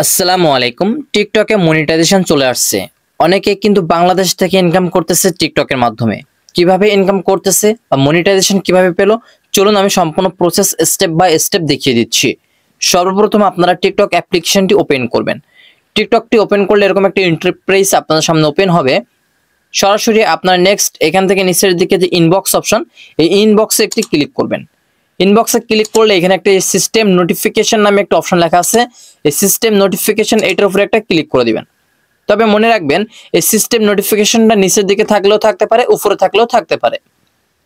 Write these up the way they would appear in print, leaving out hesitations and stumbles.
আসসালামু আলাইকুম। টিকটকে মনিটাইজেশন চলে আসছে। অনেকে কিন্তু বাংলাদেশ থেকে ইনকাম করতেছে টিকটকের মাধ্যমে। কিভাবে ইনকাম করতেছে বা মনিটাইজেশন কিভাবে পেলো, চলুন আমি সম্পূর্ণ প্রসেস স্টেপ বাই স্টেপ দেখিয়ে দিচ্ছি। সর্বপ্রথম আপনারা টিকটক অ্যাপ্লিকেশনটি ওপেন করবেন। টিকটকটি ওপেন করলে এরকম একটা ইন্টারফেস আপনাদের সামনে ওপেন হবে। সরাসরি আপনার নেক্সট এখান থেকে নিচের দিকে যে ইনবক্স অপশন, এই ইনবক্সে একটি ক্লিক করবেন। ইনবক্সে ক্লিক করলে এখানে একটা সিস্টেম নোটিফিকেশন নামে একটা অপশন লেখা আছে। এই সিস্টেম নোটিফিকেশন এটার উপরে একটা ক্লিক করে দিবেন। তবে মনে রাখবেন, এই সিস্টেম নোটিফিকেশনটা নিচের দিকে থাকলেও থাকতে পারে, উপরে থাকলেও থাকতে পারে।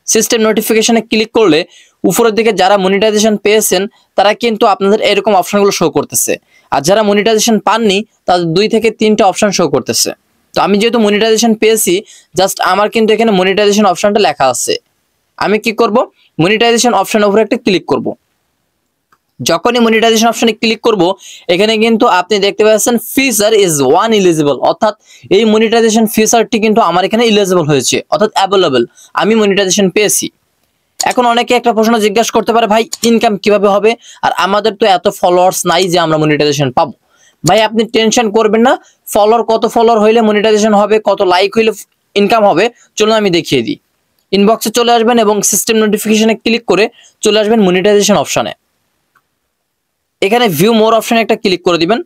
সিস্টেম নোটিফিকেশনে ক্লিক করলে উপরের দিকে যারা মনিটাইজেশন পেয়েছেন তারা কিন্তু আপনাদের এরকম অপশনগুলো শো করতেছে, আর যারা মনিটাইজেশন পাননি তাদের 2 থেকে 3টা অপশন শো করতেছে। তো আমি যেহেতু মনিটাইজেশন পেয়েছি, জাস্ট আমার কিন্তু এখানে মনিটাইজেশন অপশনটা লেখা আছে। আমি কি করব, মনিটাইজেশন অপশনের উপরে একটা ক্লিক করব। যখনই মনিটাইজেশন অপশনে ক্লিক করব, এখানে কিন্তু আপনি দেখতে পাচ্ছেন ফিচার ইজ ওয়ান ইলিজিবল, অর্থাৎ এই মনিটাইজেশন ফিচারটি কিন্তু আমার এখানে ইলিজিবল হয়েছে, অর্থাৎ অ্যাভেলেবল, আমি মনিটাইজেশন পেয়েছি। এখন অনেকে একটা প্রশ্ন জিজ্ঞাসা করতে পারে, ভাই ইনকাম কিভাবে হবে, আর আমাদের তো এত ফলোয়ার্স নাই যে আমরা মনিটাইজেশন পাবো। ভাই আপনি টেনশন করবেন না, কত ফলোয়ার হইলে মনিটাইজেশন হবে, কত লাইক হইলে ইনকাম হবে, চলুন আমি দেখিয়ে দিই। ইনবক্সে চলে আসবেন এবং সিস্টেম নোটিফিকেশনে ক্লিক করে চলে আসবেন মনিটাইজেশন অপশনে। এখানে ভিউ মোর অপশনে একটা ক্লিক করে দিবেন।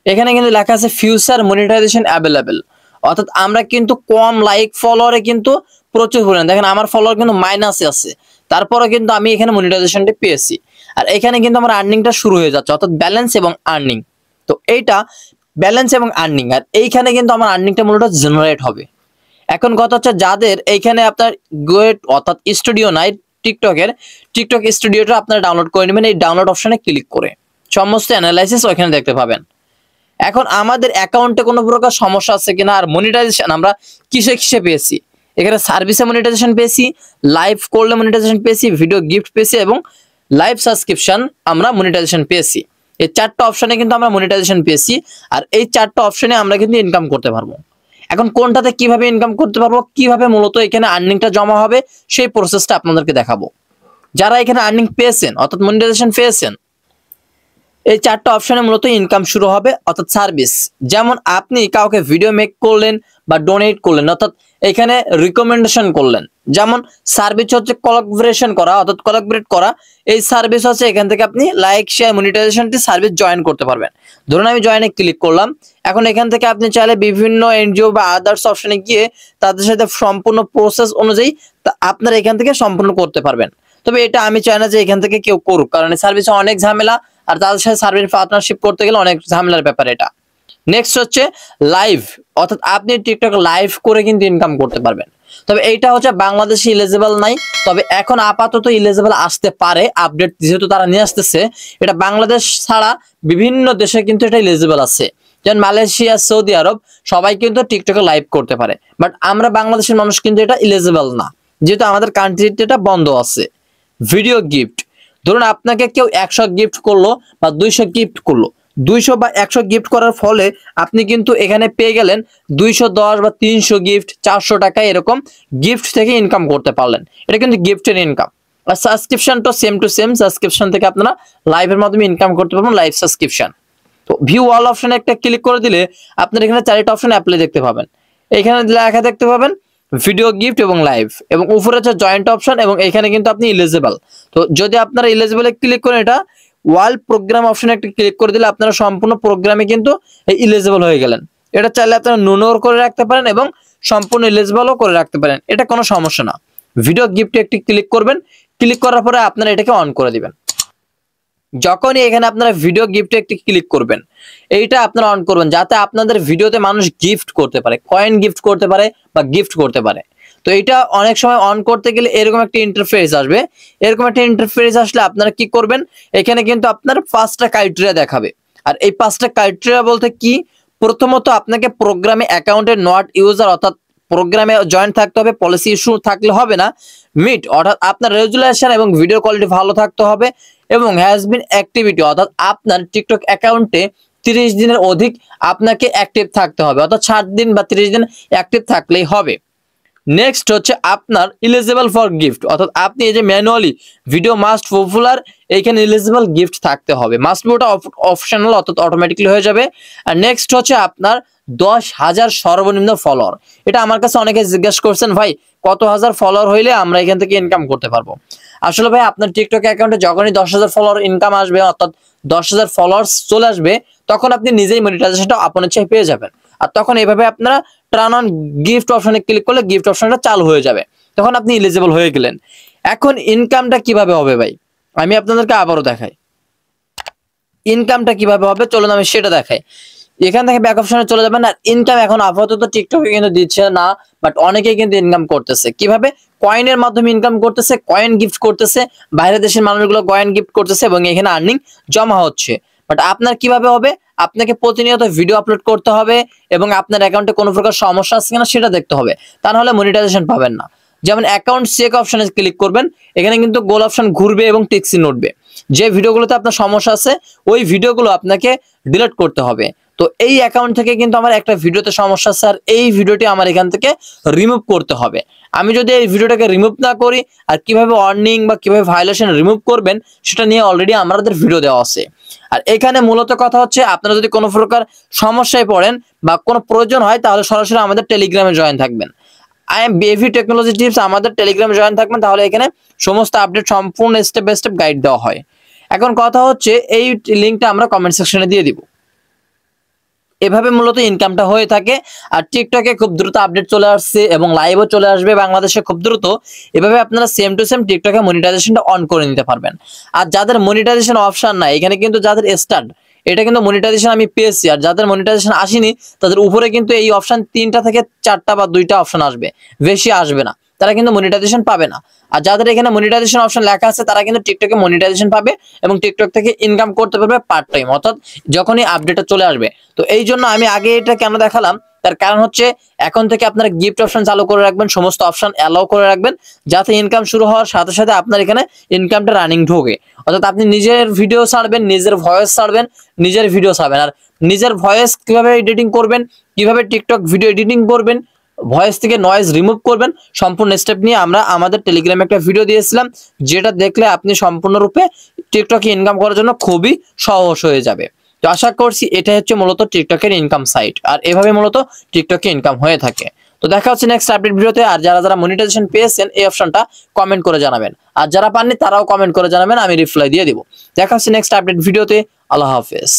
এখানে কিন্তু লেখা আছে ফিউচার মনিটাইজেশন অ্যাভেলেবেল, অর্থাৎ আমরা কিন্তু কম লাইক ফলোয়ারে কিন্তু প্রচুর পরিমাণ, দেখেন আমার ফলোয়ার কিন্তু মাইনাসে আছে, তারপরে কিন্তু আমি এখানে মনিটাইজেশনটা পেয়েছি। আর এখানে কিন্তু আমার আর্নিংটা শুরু হয়ে যাচ্ছে, অর্থাৎ ব্যালেন্স এবং আর্নিং। তো এইটা ব্যালেন্স এবং আর্নিং, আর এইখানে কিন্তু আমার আর্নিংটা মূলত জেনারেট হবে। এখন কথা হচ্ছে, যাদের এইখানে আপনার গোয়েট অর্থাৎ স্টুডিও নাই টিকটকের, টিকটক স্টুডিওটা আপনারা ডাউনলোড করে নেবেন। এই ডাউনলোড অপশনে ক্লিক করে সমস্ত অ্যানালাইসিস ওইখানে দেখতে পাবেন। এখন আমাদের অ্যাকাউন্টে কোনো প্রকার সমস্যা আছে কিনা, আর মনিটাইজেশন আমরা কিসে কিসে পেয়েছি, এখানে সার্ভিসে মনিটাইজেশন পেয়েছি, লাইভ করলে মনিটাইজেশন পেয়েছি, ভিডিও গিফট পেয়েছি এবং লাইভ সাবস্ক্রিপশন আমরা মনিটাইজেশন পেয়েছি। এই 4টা অপশনে কিন্তু আমরা মনিটাইজেশন পেয়েছি, আর এই 4টা অপশনে আমরা কিন্তু ইনকাম করতে পারবো। এখন কোনটাতে কিভাবে ইনকাম করতে পারবো, কিভাবে মূলত এখানে আর্নিংটা জমা হবে, সেই প্রসেসটা আপনাদেরকে দেখাবো। যারা এখানে আর্নিং পেয়েছেন অর্থাৎ মনিটাইজেশন পেয়েছেন, এই 4টা অপশনে মূলত ইনকাম শুরু হবে, অর্থাৎ সার্ভিস। যেমন আপনি কাউকে ভিডিও মেক করলেন বা ডোনেট করলেন, অর্থাৎ এখানে রিকমেন্ডেশন করলেন। যেমন সার্ভিস হচ্ছে কোলাবোরেশন করা, অর্থাৎ কোলাবোরেট করা। এই সার্ভিস হচ্ছে এখান থেকে আপনি লাইক শেয়ার মনিটাইজেশনটি সার্ভিস জয়েন করতে পারবেন। ধরুন আমি জয়েনে ক্লিক করলাম। এখন এখান থেকে আপনি চাইলে বিভিন্ন এনজিও বা আদার্স অপশনে গিয়ে তাদের সাথে সম্পূর্ণ প্রসেস অনুযায়ী আপনারা এখান থেকে সম্পূর্ণ করতে পারবেন। তবে এটা আমি চাই না যে এখান থেকে কেউ করুক, কারণ এই সার্ভিসে অনেক ঝামেলা, আর তাদের সাথে সার্ভিস পার্টনারশিপ করতে গেলে অনেক ঝামেলার ব্যাপার এটা। নেক্সট হচ্ছে লাইভ, অর্থাৎ আপনি টিকটক লাইভ করে কিন্তু ইনকাম করতে পারবেন। তবে এইটা হচ্ছে বাংলাদেশে ইলিজিবল নাই, তবে এখন আপাতত ইলিজিবল আসতে পারে, আপডেট যেহেতু তারা নিয়ে আসতেছে। এটা বাংলাদেশ ছাড়া বিভিন্ন দেশে কিন্তু এটা ইলিজিবল আছে, যেমন মালয়েশিয়া, সৌদি আরব, সবাই কিন্তু টিকটকে লাইভ করতে পারে। বাট আমরা বাংলাদেশের মানুষ কিন্তু এটা ইলিজিবল না, যেহেতু আমাদের কান্ট্রিতে এটা বন্ধ আছে। ভিডিও গিফট, ধরুন আপনাকে কেউ 100 গিফট করলো বা 200 গিফট করলো, 200 বা 100 গিফট করার ফলে আপনি কিন্তু এখানে পেয়ে গেলেন 210 বা 300 গিফট, 400 টাকা এরকম গিফট থেকে ইনকাম করতে পারলেন। এটা কিন্তু গিফটের ইনকাম। আর সাবস্ক্রিপশন তো সেম টু সেম, সাবস্ক্রিপশন থেকে আপনারা লাইভের মাধ্যমে ইনকাম করতে পারবেন, লাইভ সাবস্ক্রিপশন। তো ভিউ অল অপশনে একটা ক্লিক করে দিলে আপনার এখানে 4টা অপশন অ্যাপ্লাই দেখতে পাবেন। এখানে লেখা দেখতে পাবেন ভিডিও গিফট এবং লাইভ, এবং উপরে হচ্ছে জয়েন্ট অপশন, এবং এখানে কিন্তু আপনি ইলিজিবল। তো যদি আপনারা ইলিজিবলে ক্লিক করেন, এটা ওয়াল প্রোগ্রাম অপশনে একটা ক্লিক করে দিলে আপনারা সম্পূর্ণ প্রোগ্রামে কিন্তু ইলিজিবল হয়ে গেলেন। এটা চাইলে আপনারা নুনোর করে রাখতে পারেন এবং সম্পূর্ণ ইলিজিবলও করে রাখতে পারেন, এটা কোনো সমস্যা না। ভিডিও গিফটে একটি ক্লিক করবেন, ক্লিক করার পরে আপনারা এটাকে অন করে দিবেন। যখনই এখানে আপনারা ভিডিও গিফটে একটি ক্লিক করবেন, এইটা আপনারা অন করবেন যাতে আপনাদের ভিডিওতে মানুষ গিফট করতে পারে, কয়েন গিফট করতে পারে বা গিফট করতে পারে। তো এটা অনেক সময় অন করতে গেলে এরকম একটা ইন্টারফেস আসবে। এরকম একটা ইন্টারফেস আসলে আপনারা কি করবেন, এখানে কিন্তু আপনার 5টা ক্রাইটেরিয়া দেখাবে। আর এই 5টা ক্রাইটেরিয়া বলতে কি, প্রথমত আপনাকে প্রোগ্রামে অ্যাকাউন্টে নট ইউজার, অর্থাৎ প্রোগ্রামে জয়েন থাকতে হবে, পলিসি ইস্যু থাকলে হবে না। মিট, অর্থাৎ আপনার রেজুলেশন এবং ভিডিও কোয়ালিটি ভালো থাকতে হবে, এবং হ্যাজ বিন অ্যাক্টিভিটি, অর্থাৎ আপনার টিকটক অ্যাকাউন্টে 30 দিনের অধিক আপনাকে অ্যাক্টিভ থাকতে হবে, অর্থাৎ 60 দিন বা 30 দিন অ্যাক্টিভ থাকলেই হবে। নেক্সট হচ্ছে আপনার ইলিজিবল ফর গিফট, অর্থাৎ আপনি এই যে ম্যানুয়ালি ভিডিও মাস্ট পপুলার, এইখানে ইলিজিবল গিফট থাকতে হবে। মাস্ট বি ওটা অপশনাল, অর্থাৎ অটোমেটিকলি হয়ে যাবে। আর নেক্সট হচ্ছে আপনার 10,000 সর্বনিম্ন ফলোয়ার। এটা আমার কাছে অনেকে জিজ্ঞাসা করছেন, ভাই কত হাজার ফলোয়ার হইলে আমরা এখান থেকে ইনকাম করতে পারবো? আসলে ভাই আপনার টিকটক অ্যাকাউন্টে যখনই 10,000 ফলোয়ার ইনকাম আসবে, অর্থাৎ 10,000 ফলোয়ার্স চলে আসবে, তখন আপনি নিজেই মনিটাইজেশনটা আপনার ইচ্ছায় পেয়ে যাবেন। আর তখন এইভাবে আপনারা টার্ন অন গিফট অপশনে ক্লিক করলে গিফট অপশনটা চালু হয়ে যাবে, তখন আপনি এলিজিবল হয়ে গেলেন। এখন ইনকামটা কিভাবে হবে ভাই, আমি আপনাদেরকে আবারও দেখাই ইনকামটা কিভাবে হবে। চলুন আমি সেটা দেখাই। এখান থেকে ব্যাক অপশনে চলে যাবেন। আর ইনকাম এখন আপাতত টিকটকে কিন্তু দিচ্ছে না, বাট অনেকেই কিন্তু ইনকাম করতেছে। কিভাবে? কয়েনের মাধ্যমে ইনকাম করতেছে, কয়েন গিফট করতেছে, বাইরের দেশের মানুষগুলো কয়েন গিফট করতেছে এবং এখানে আর্নিং জমা হচ্ছে। বাট আপনার কিভাবে হবে? আপনাকে প্রতিনিয়ত ভিডিও আপলোড করতে হবে এবং আপনার অ্যাকাউন্টে কোনো প্রকার সমস্যা আছে কিনা সেটা দেখতে হবে, তা নাহলে মনিটাইজেশন পাবেন না। যেমন অ্যাকাউন্ট চেক অপশনে ক্লিক করবেন, এখানে কিন্তু গোল অপশন ঘুরবে এবং টিক চিহ্ন উঠবে। যে ভিডিওগুলোতে আপনার সমস্যা আছে ওই ভিডিওগুলো আপনাকে ডিলিট করতে হবে। তো এই অ্যাকাউন্ট থেকে কিন্তু আমার একটা ভিডিওতে সমস্যা আছে, আর এই ভিডিওটি আমার এখান থেকে রিমুভ করতে হবে। আমি যদি এই ভিডিওটাকে রিমুভ না করি, আর কিভাবে ওয়ার্নিং বা কিভাবে ভায়োলেশন রিমুভ করবেন সেটা নিয়ে অলরেডি আমাদের ভিডিও দেওয়া আছে। আর এখানে মূলত কথা হচ্ছে, আপনারা যদি কোনো প্রকার সমস্যায় পড়েন বা কোনো প্রয়োজন হয়, তাহলে সরাসরি আমাদের টেলিগ্রামে জয়েন থাকবেন। I am bevy technology tips, আমাদের টেলিগ্রামে জয়েন থাকবেন, তাহলে এখানে সমস্ত আপডেট সম্পূর্ণ স্টেপ বাই স্টেপ গাইড দেওয়া হয়। এখন কথা হচ্ছে, এই লিঙ্কটা আমরা কমেন্ট সেকশনে দিয়ে দিব। এভাবে মূলত ইনকামটা হয়ে থাকে। আর টিকটকে খুব দ্রুত আপডেট চলে আসছে এবং লাইভও চলে আসবে বাংলাদেশে খুব দ্রুত। এভাবে আপনারা সেম টু সেম টিকটকে মনিটাইজেশনটা অন করে নিতে পারবেন। আর যাদের মনিটাইজেশন অপশন নাই, এখানে কিন্তু যাদের স্টার্ট, এটা কিন্তু মনিটাইজেশন আমি পেয়েছি। আর যাদের মনিটাইজেশন আসেনি তাদের উপরে কিন্তু এই অপশন 3টা থেকে 4টা বা 2টা অপশন আসবে, বেশি আসবে না, তারা কিন্তু মনিটাইজেশন পাবে না। আর যাদের এখানে মনিটাইজেশন অপশন লেখা আছে তারা কিন্তু টিকটকে মনিটাইজেশন পাবে এবং টিকটক থেকে ইনকাম করতে পারবে পার্ট টাইম, অর্থাৎ যখনই আপডেটটা চলে আসবে। তো এই জন্য আমি আগে এটা কেন দেখালাম, তার কারণ হচ্ছে এখন থেকে আপনারা গিফট অপশন চালু করে রাখবেন, সমস্ত অপশন অ্যালাউ করে রাখবেন, যাতে ইনকাম শুরু হওয়ার সাথে সাথে আপনার এখানে ইনকামটা রানিং ঢোকে। অর্থাৎ আপনি নিজের ভিডিও ছাড়বেন, নিজের ভয়েস ছাড়বেন, নিজের ভিডিও ছাড়বেন। আর নিজের ভয়েস কিভাবে এডিটিং করবেন, কিভাবে টিকটক ভিডিও এডিটিং করবেন, ভয়েস থেকে নয়েজ রিমুভ করবেন, সম্পূর্ণ স্টেপ নিয়ে আমরা আমাদের টেলিগ্রামে একটা ভিডিও দিয়েছিলাম, যেটা দেখলে আপনি সম্পূর্ণরূপে টিকটকে ইনকাম করার জন্য খুবই সহজ হয়ে যাবে। তো আশা করছি এটা হচ্ছে মূলত টিকটকের ইনকাম সাইট, আর এভাবে মূলত টিকটকে ইনকাম হয়ে থাকে। তো দেখা হচ্ছে নেক্সট আপডেট ভিডিওতে। আর যারা যারা মনিটাইজেশন পেয়েছেন এই অপশনটা কমেন্ট করে জানাবেন, আর যারা পাননি তারাও কমেন্ট করে জানাবেন, আমি রিপ্লাই দিয়ে দিব। দেখা হচ্ছে নেক্সট আপডেট ভিডিওতে। আল্লাহ হাফেজ।